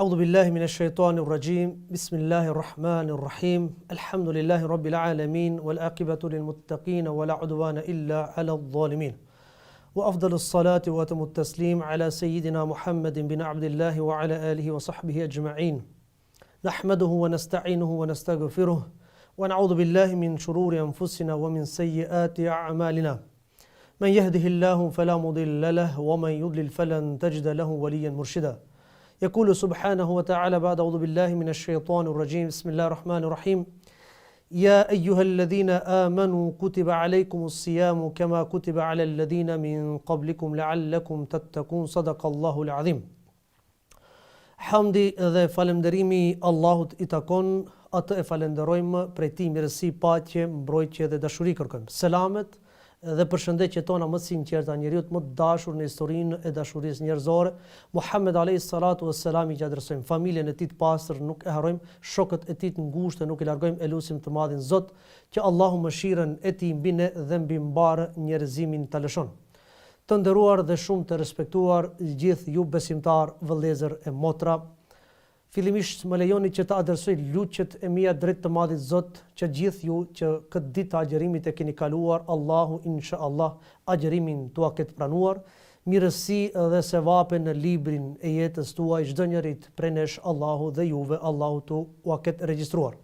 أعوذ بالله من الشيطان الرجيم بسم الله الرحمن الرحيم الحمد لله رب العالمين والعاقبة للمتقين ولا عدوان إلا على الظالمين وأفضل الصلاة وأتم التسليم على سيدنا محمد بن عبد الله وعلى آله وصحبه أجمعين نحمده ونستعينه ونستغفره ونعوذ بالله من شرور أنفسنا ومن سيئات أعمالنا من يهده الله فلا مضل له ومن يضلل فلن تجد له وليا مرشدا يقول سبحانه وتعالى بعد أعوذ بالله من الشيطان الرجيم بسم الله الرحمن الرحيم يا أيها الذين آمنوا كتب عليكم الصيام كما كتب على الذين من قبلكم لعلكم تتقون صدق الله العظيم Hamdi dhe falënderimi Allahut I takon, atë e falenderojmë, prej tij mirësi, paqe, mbrojtje dhe dashuri kërkojmë. Selamet dhe përshëndetjet tona më të sinqerta njeriut më të dashur në historinë e dashurisë njerëzore, Muhammed alayhi salatu wassalam I adresojmë, familjen e tij të pastër nuk e harrojmë, shokët e tij të ngushtë nuk I largojmë, elusim të madhin Zot, që Allahu mëshirën e tij mbi ne dhe mbi mbar njerëzimin ta lëshon. Të nderuar dhe shumë të respektuar gjithë ju besimtar, vëllezër e motra, fillimisht më lejoni që të adresoj lutjet e mia drejt të madhit Zot, që gjithë ju që këtë ditë të agjerimit e keni kaluar, Allahu inshallah agjerimin tua ketë pranuar, mirësi dhe sevape në librin e jetës tuaj çdo njerit prej nesh, Allahu dhe juve, Allahu tua ketë regjistruar.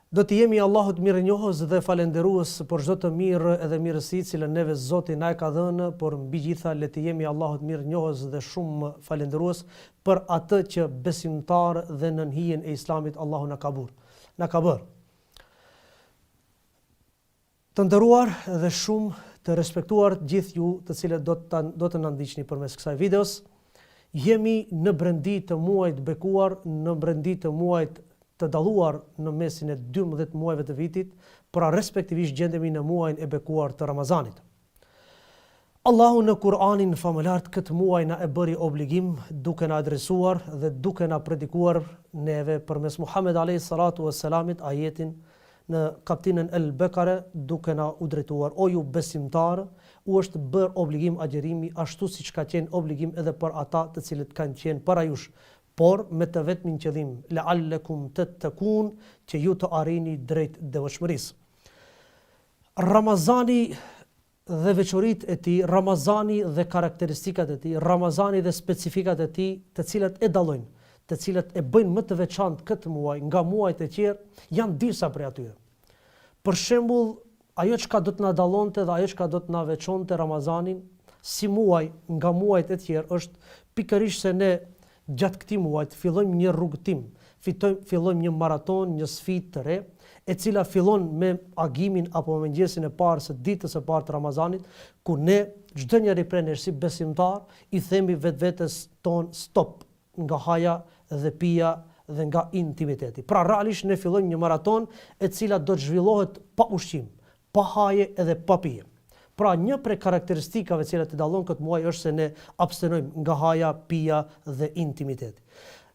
Do të jemi Allahut mirënjohës dhe falenderues për çdo të mirë edhe mirësi cilën neve Zoti na e ka dhënë, por mbi gjitha le të jemi Allahut mirënjohës dhe shumë falenderues për atë që besimtar dhe nën hijen e Islamit Allahu na ka bërë. Të nderuar dhe shumë të respektuar gjithë ju të cilët do të na ndiqni përmes kësaj videos, jemi në brendi të muajit bekuar, në brendi të muajit të dalluar në mesin e 12 muajve të vitit, pra respektivisht gjendemi në muajin e bekuar të Ramazanit. Allahu në Kur'anin famëlart këtë muaj na e bëri obligim duke na adresuar dhe duke na predikuar neve përmes Muhammed alayhi salatu wassalamit ajetin në kapitullin El-Bekare duke na u drejtuar: o ju besimtarë, u është bërë obligim agjerimi ashtu siç ka qenë obligim edhe për ata të cilët kanë qenë para jush, por me të vetmin qëllim, la'allakum tattaqun, që ju të arrini drejt devotshmërisë. Ramazani dhe veçoritë e tij, Ramazani dhe karakteristikat e tij, Ramazani dhe specifikat e tij, të cilat e dallojnë, të cilat e bëjnë më të veçantë këtë muaj nga muajt e tjerë, janë disa prej atyre. Për shembull, ajo çka do të na dallonte dhe ajo çka do të na veçonte Ramazanin si muaj nga muajt e tjerë është pikërisht se ne gjatë këtij muajit fillojmë një rrugëtim, fillojmë një maraton, një sfidë të re, e cila fillon me agimin apo me mëngjesin e parë së ditës së parë të Ramazanit, ku ne çdo njeri prej nesh si besimtar I themi vetvetes ton stop nga haja dhe pija dhe nga intimiteti. Pra realisht ne fillojmë një maraton e cila do të zhvillohet pa ushqim, pa haje edhe pa pije. Pra një prej karakteristikave që të dallon këtë muaj është se ne abstenojmë nga haja, pija dhe intimiteti.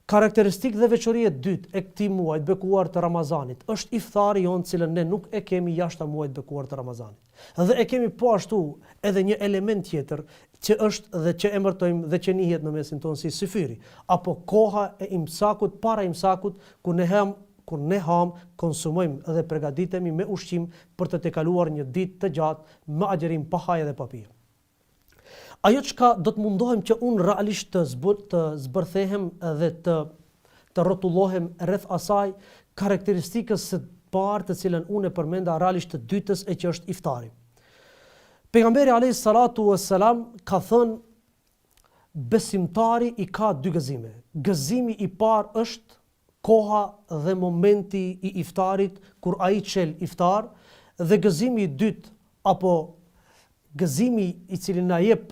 Karakteristikë dhe veçori e dytë e këtij muaji të bekuar të Ramazanit është iftari jonë, cilën ne nuk e kemi jashtë muajit të bekuar të Ramazanit. Dhe e kemi po ashtu edhe një element tjetër që është dhe që emërtojmë dhe që njihet në mesin tonë si syfyri, apo koha e imsakut para imsakut, kur ne konsumojmë dhe përgatitemi me ushqim për të tekaluar një ditë të gjatë me agjerim pa haje dhe pa pije. Ajo çka do të mundohem që unë realisht të zbërthehem dhe të rrotullohem rreth asaj karakteristikës së parë të cilën unë e përmenda realisht të dytës e që është iftari. Pejgamberi alayhi salatu wassalam ka thënë besimtari I ka dy gëzime. Gëzimi I parë është koha dhe momenti I iftarit kur ai çel iftar, dhe gëzimi I dytë apo gëzimi I cili na jep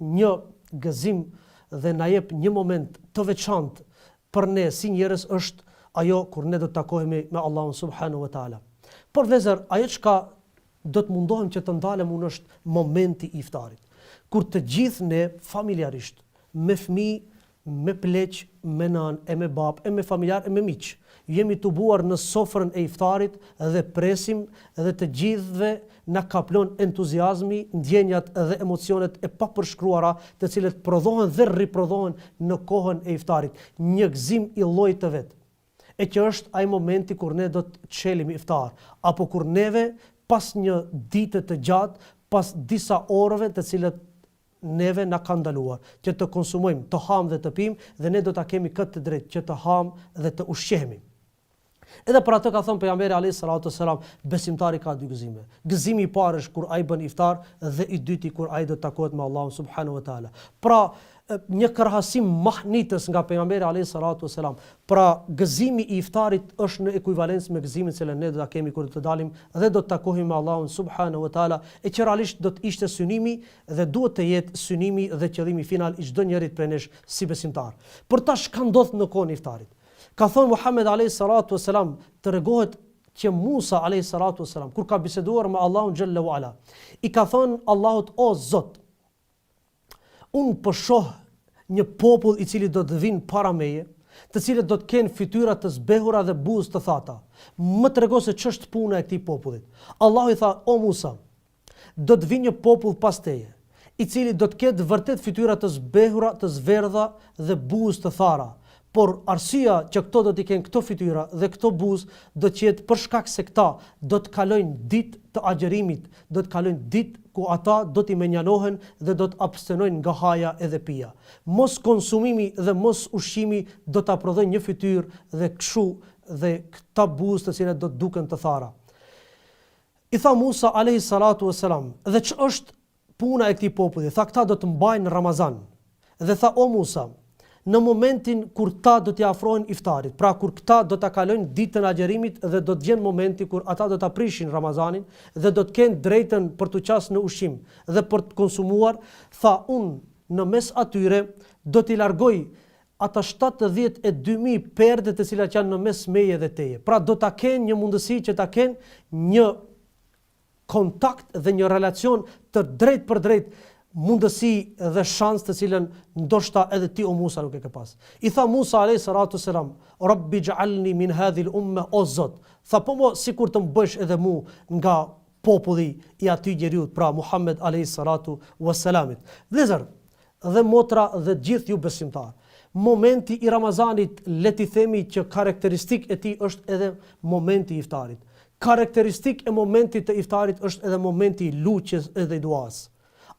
një gëzim dhe na jep një moment të veçantë për ne si njerëz është ajo kur ne do të takohemi me Allahun subhanahu wa taala. Por vëzër, ajo çka do të mundohem që të ndalem unë është momenti I iftarit, kur të gjithë ne familjarisht, me fëmijë, me pleq, me nan, e me bab, e me familjar, e me miq. Jemi tubuar në sofrën e iftarit dhe presim dhe të gjithëve na kaplon entuziazmi, ndjenjat dhe emocionet e papërshkruara, të cilët prodhohen dhe riprodhohen në kohën e iftarit. Një gëzim i llojit të vet. E që është ai momenti kur ne do të çelim iftar, apo kur neve pas një dite të gjatë, pas disa orëve të cilët neve na ka ndaluar që të konsumojmë, të ham dhe të pim, dhe ne do ta kemi këtë drejtë që të ham dhe të ushqehemi. Edhe për atë ka thënë pejgamberi alayhis salatu wassalam, besimtari ka dy gëzime. Gëzimi i parë është kur ai bën iftar dhe i dyti kur ai do të takohet me Allahun subhanahu wa taala. Pra një krahasim mahnitës nga pejgamberi alayhis salatu wassalam. Pra gëzimi i iftarit është në ekuivalencë me gëzimin që ne do ta kemi kur të dalim dhe do të takohemi me Allahun subhanahu wa taala, e që realisht do të ishte synimi dhe duhet të jetë synimi dhe qëllimi final i çdo njerit prej nesh si besimtar. Por tash ka ndodhur në kohën e iftarit. Ka thonë Muhammed alayhis salatu wassalam, të regohet që Musa alayhis salatu wassalam, kur ka biseduar me Allahun xhalla wa ala, i ka thonë Allahut, o Zot, unë po shoh një popull i cili do të vinë para meje, të cilët do të kenë fytyra të zbehura dhe buzë të thata. Më trego se ç'është puna e këtij popullit. Allahu i tha, o Musa, do të vinë një popull pas teje, i cili do të ketë vërtet fytyra të zbehura, të zverdha dhe buzë të thara. Por arsyeja që këto do t'i kenë këto fytyra dhe këto buzë do të jetë për shkak se këta do të kalojnë ditë të agjerimit, do të kalojnë ditë ku ata do t'i menjanohen dhe do të abstenojnë nga haja edhe pija. Mos konsumimi dhe mos ushqimi do t'a prodhojnë një fytyrë dhe kshu dhe këta buzë të cilat do të duken të thara. I tha Musa alayhis salatu wassalam, dhe ç'është puna e këtij populli? Tha, këta do të mbajnë Ramazan. Dhe tha, o Musa, në momentin kur ta do t'i afrojnë iftarit, pra kur këta do t'a kalojnë ditën e agjerimit dhe do të vjen momenti kur ata do t'a prishin Ramazanin dhe do të kenë drejtën për të qasë në ushqim dhe për të konsumuar, tha, unë në mes atyre do t'i largoj ata 72.000 perde të cilat janë në mes meje dhe teje. Pra do t'a kenë një mundësi që t'a kenë një kontakt dhe një relacion të drejt për drejt, mundësi dhe shans të cilën ndoshta edhe ti o Musa nuk e ke pas. I tha Musa alayhis salatu wassalam, Rabbi ij'alni min hadhihi al-umma, o Zot. Tha, po mo sikur të më bësh edhe mu nga populli i atij njeriu, pra Muhammed alayhis salatu wassalamit. Vëllezër dhe motra dhe gjithë ju besimtar, momenti i Ramazanit, le t'i themi që karakteristik e tij është edhe momenti i iftarit. Karakteristik e momentit të iftarit është edhe momenti i luçjes edhe i duas.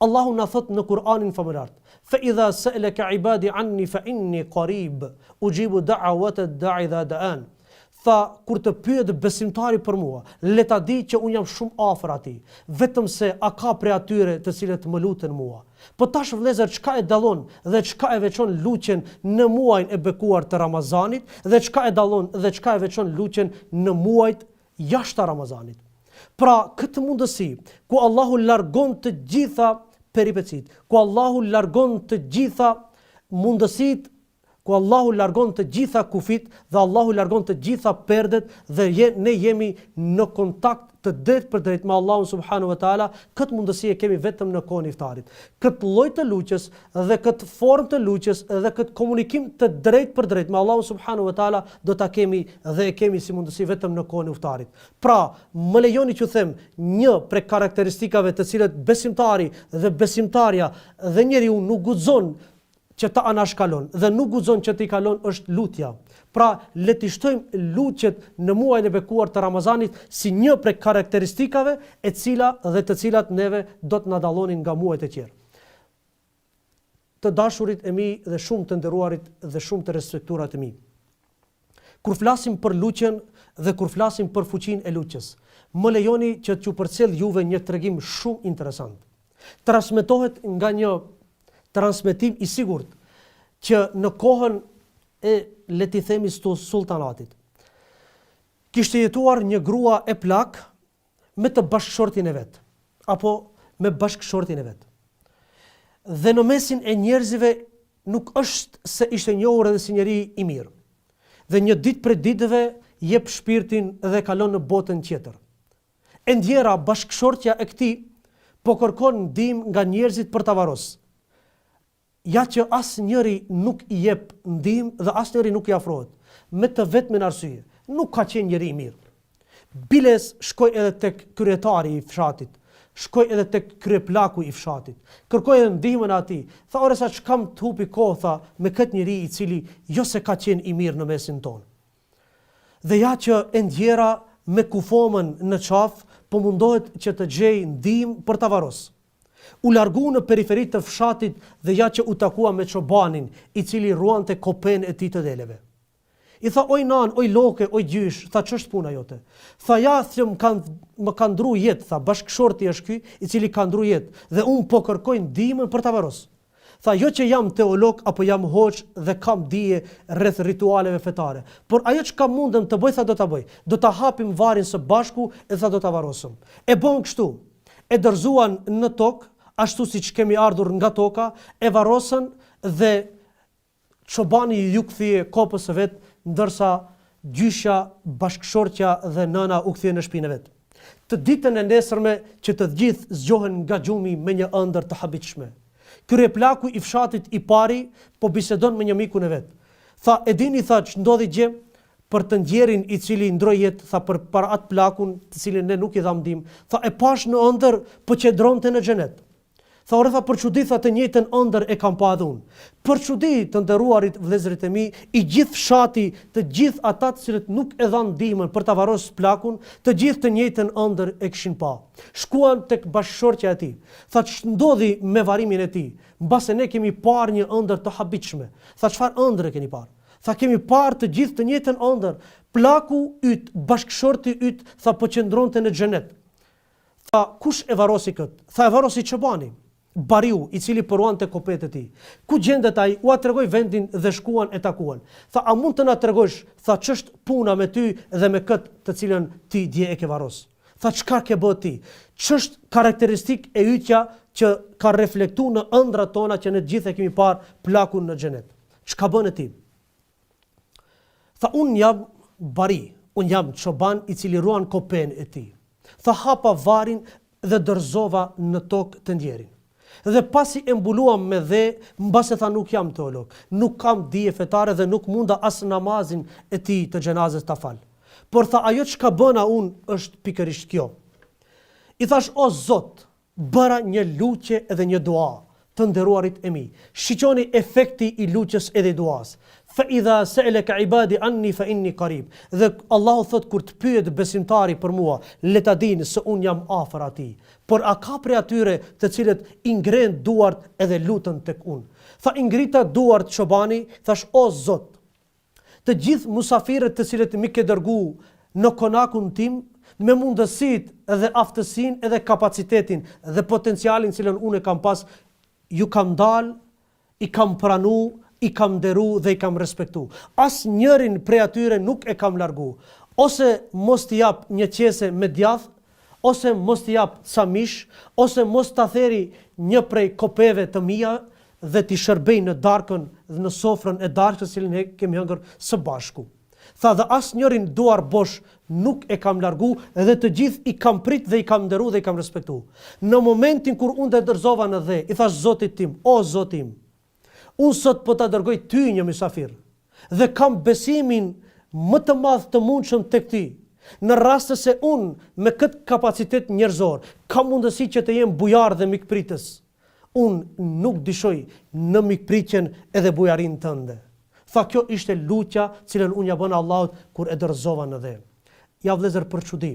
Allahu na thot në Kur'anin famëlart, fa idha sa'alaka ibadi anni fa inni qarib ujibu da'wata da'i idha da'an. Tha, kur të pyet besimtari për mua, le ta di që unë jam shumë afër atij, vetëm se a ka prej atyre të cilët më luten mua. Po tash vëllezër, çka e dallon dhe çka e veçon luçen në muajin e bekuar të Ramazanit dhe çka e dallon dhe çka e veçon luçen në muajt jashtë Ramazanit. Pra këtë mundësi ku Allahu largon të gjitha peripecit, ku Allahu largon të gjitha mundësit, ku Allahu largon të gjitha kufit dhe Allahu largon të gjitha perdet dhe ne jemi në kontakt të drejt për drejt me Allahun subhanahu wa taala, këtë mundësi e kemi vetëm në kohën e iftarit. Këtë lloj të luçës dhe këtë formë të luçës dhe këtë komunikim të drejt për drejt me Allahun subhanahu wa taala do ta kemi dhe e kemi si mundësi vetëm në kohën e iftarit. Pra, më lejoni që them një prej karakteristikave të cilët besimtari dhe besimtarja dhe njeriu nuk guxon që ta anashkalon dhe nuk guxon që t'i kalon është lutja. Pra, le t'i shtojmë lutjet në muajin e bekuar të Ramazanit si një prej karakteristikave e cila dhe të cilat neve do të na dallonin nga muajt e tjerë. Të dashurit e mi dhe shumë të nderuarit dhe shumë të respektuarat e mi. Kur flasim për lutjen dhe kur flasim për fuqinë e lutjes, më lejoni që t'ju përcjell juve një tregim shumë interesant. Transmetohet nga një transmetim i sigurt që në kohën e le t'i themi sultanatit kishte jetuar një grua e plak me të bashkëshortin e vet apo me bashkëshortin e vet. Dhe në mesin e njerëzve nuk është se ishte njohur edhe si njeri i mirë. Dhe një ditë për ditëve jep shpirtin dhe kalon në botën tjetër. E ndjera bashkëshortja e këtij po kërkon ndihmë nga njerëzit për ta varrosur. ja që asë njëri nuk i jep ndihmë dhe asë njëri nuk i afrohet, me të vetmin arsye, nuk ka qenë njëri i mirë. Biles shkoj edhe tek kryetari i fshatit, shkoj edhe tek kryeplaku i fshatit, kërkoj edhe ndihmën atij. Tha, ore sa ç'kam të hupi kohë, tha, me këtë njeri i cili jo se ka qenë i mirë në mesin tonë. Dhe ja që e ndjera me kufomën në qafë, po mundohet që të gjej ndihmë për ta varros. U largu në periferi të fshatit dhe ja që u takua me çobanin, i cili ruante kopen e tij të deleve. I tha, oj nan, oj loke, oj gjysh, tha, ç'është puna jote? Tha, ja, më ka ndru jetë, tha, bashkëshorti është ky, i cili ka ndru jetë, dhe unë po kërkoj ndihmën për ta varros. Tha, jo që jam teolog apo jam hoç dhe kam dije rreth ritualeve fetare, por ajo që kam mundem të bëj, tha, do ta bëj. Do ta hapim varin së bashku e tha, do ta varrosëm. E bën kështu. E dorzuan në tokë, ashtu siç kemi ardhur nga toka, e varrosën dhe çobani ju kthye kopës së vet, ndërsa gjyshja, bashkëshortja dhe nëna u kthye në shtëpinë vet. Të ditën e nesërme që të gjithë zgjohen nga gjumi me një ëndër të habitshme. Kryeplaku i fshatit i pari po bisedon me një mikun e vet. Tha, e dini, tha, që ndodhi gjë për të ndjerin i cili ndroi jetë, tha, për para atë plakun të cilin ne nuk i dham ndihmë. Tha, e pash në ëndër po qëndronte në xhenet. Tha, ore, tha, për çudi, tha, të njëjtën ëndër e kam pa edhe unë. Për çudi, të nderuarit vëllezërit e mi, i gjithë fshati, të gjithë ata të cilët nuk e dhanë ndihmën për ta varrosur plakun, të gjithë të njëjtën ëndër e kishin pa. Shkuan tek bashkëshortja e tij. Tha, ç'ndodhi me varimin e tij? Mbase ne kemi parë një ëndër të habitshme. Tha, çfarë ëndër e keni parë? Tha, kemi parë të gjithë të njëjtën ëndër. Plaku yt, bashkëshorti yt, tha, po qëndronte në xhenet. Tha, kush e varrosi kët? Tha, e varrosi çobani. Bariu, i cili përruante kopet e tij. Ku gjendet ai? Ua tregoj vendin dhe shkuan e takuan. Tha, a mund të na tregosh, tha, ç'është puna me ty dhe me këtë të cilën ti dje e ke varros? Tha, çka ke bë ti? Ç'është karakteristik e ytja që ka reflektuar në ëndrat tona që ne gjithë e kemi parë plakun në xhenet? Çka bën ti? Tha, unë jam bari, unë jam çoban i cili ruan kopen e tij. Tha, hapa varin dhe dorëzova në tokë të ndjerin. Dhe pasi e mbuluam me dhe, mbase tha, nuk jam teolog, nuk kam dije fetare dhe nuk munda as namazin e tij të xhenazës ta fal. Por tha, ajo çka bëna unë është pikërisht kjo. I thash, o Zot, bëra një lutje edhe një dua, të nderuarit e mi. Shiqoni efekti i lutjes edhe i duas. Fa idha sa'alaka ibadi anni fa inni qarib. Dhe Allahu thot, kur të pyet besimtari për mua, le ta dini se un jam afër atij. Por a ka prej atyre të cilët i ngren duart edhe lutën tek unë? Tha, i ngrita duart çobani, thash, o Zot, të gjithë musafirët të cilët mi ke dërgu në konakun tim, me mundësitë dhe aftësinë edhe kapacitetin dhe potencialin cilën unë e kam pas, ju kam dal, i kam pranu, i kam nderu dhe i kam respektu. As njërin prej atyre nuk e kam largu. Ose mos t'i jap një qese me djath, ose mos t'i jap ca mish, ose mos t'a theri një prej kopeve të mia dhe t'i shërbej në darkën dhe në sofrën e darkës cilën ne kemi hëngër së bashku. Tha, dhe as njërin duar bosh nuk e kam largu dhe të gjithë i kam prit dhe i kam nderu dhe i kam respektu. Në momentin kur unë të dërzova në dhe, i thash Zotit tim, o Zotim, unë sot po ta dërgoj ty një mysafir dhe kam besimin më të madh të mundshëm tek ty. Në rast se unë me këtë kapacitet njerëzor kam mundësi që të jem bujar dhe mikpritës, unë nuk dishoj në mikpritjen edhe bujarin tënde. Tha, kjo ishte lutja cilën unë ja bëna Allahut kur e dërzova në dhe. Ja vëllezër, për çudi,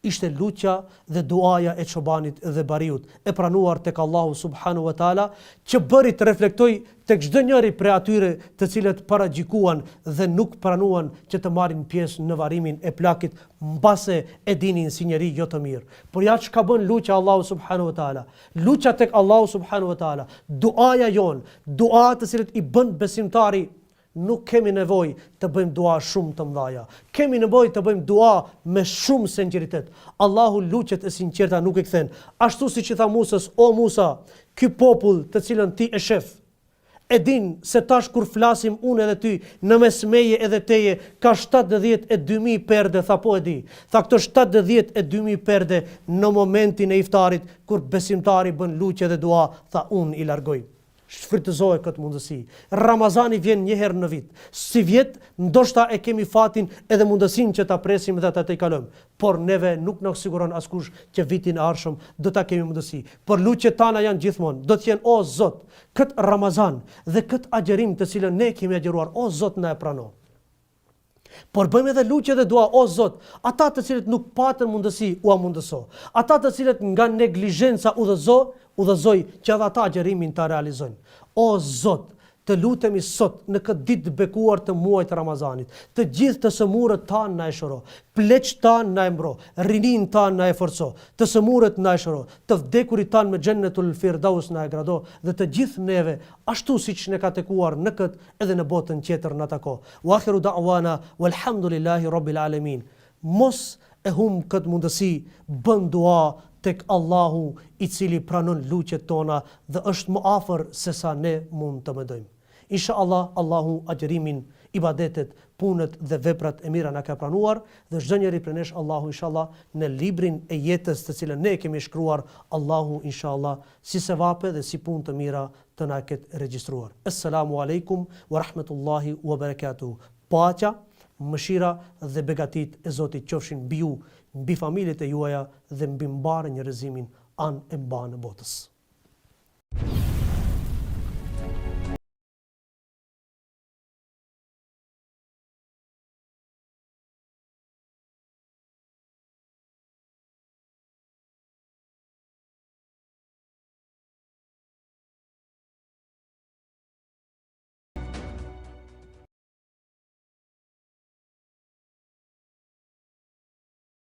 ishte lutja dhe duaja e çobanit dhe bariut, e pranuar tek Allahu subhanahu wa taala, që bëri të reflektoj tek çdo njëri prej atyre të cilët paragjikuan dhe nuk pranuan që të marrin pjesë në varimin e plakit, mbase e dinin si njeri jo të mirë. Por ja çka bën lutja Allahu subhanahu wa taala, lutja tek Allahu subhanahu wa taala, duaja jon, dua të cilët i bën besimtari. Nuk kemi nevojë të bëjmë dua shumë të mëdha. Kemi nevojë të bëjmë dua me shumë sinqeritet. Allahu lutjet e sinqerta nuk e kthen. Ashtu siç i tha Musës, o Musa, ky popull të cilën ti e shef, e din se tash kur flasim unë edhe ty, në mes meje edhe teje, ka 72.000 perde, tha, po e di. Tha, këto 72.000 perde në momentin e iftarit, kur besimtari bën lutje dhe dua, tha, unë i largoj. shfrytëzoje këtë mundësi. Ramazani vjen një herë në vit. Si vjet, ndoshta e kemi fatin edhe mundësinë që ta presim dhe ta tejkalojmë. Por neve nuk na siguron askush që vitin e ardhshëm do ta kemi mundësi. Por lutjet tana janë gjithmonë, do të jenë o Zot, kët Ramazan dhe kët agjerim të cilën ne kemi agjeruar, o Zot na e prano. Por bëjmë edhe lutje dhe dua, o Zot, ata të cilët nuk patën mundësi, ua mundëso. Ata të cilët nga neglizhenca udhëzoj që edhe ata agjerimin ta realizojnë. O Zot, të lutemi sot në këtë ditë të bekuar të muajit Ramazanit, të gjithë të sëmurët tanë na e shëro, pleqë tanë na e mbro, rinin tanë na e forco, të sëmurët na e shëro, të vdekurit tanë me Xhennetul Firdaus na e grado, dhe të gjithë neve, ashtu siç ne ka tekuar në këtë edhe në botën tjetër na tako. Wa akhiru da'wana walhamdulillahi rabbil alamin. Mos e humb këtë mundësi, bën dua tek Allahu i cili pranon lutjet tona dhe është më afër se sa ne mund të mendojmë. Inshallah, Allahu agjerimin, ibadetet, punët dhe veprat e mira na ka pranuar dhe çdo njeri prej nesh Allahu inshallah në librin e jetës të cilën ne kemi shkruar, Allahu inshallah si sevape dhe si punë të mira të na ketë regjistruar. Assalamu alaikum wa rahmatullahi wa barakatuh. Paqja, mëshira dhe begatit e Zotit qofshin mbi ju, mbi familjet e juaja dhe mbi mbarë njerëzimin anë e mbanë e botës.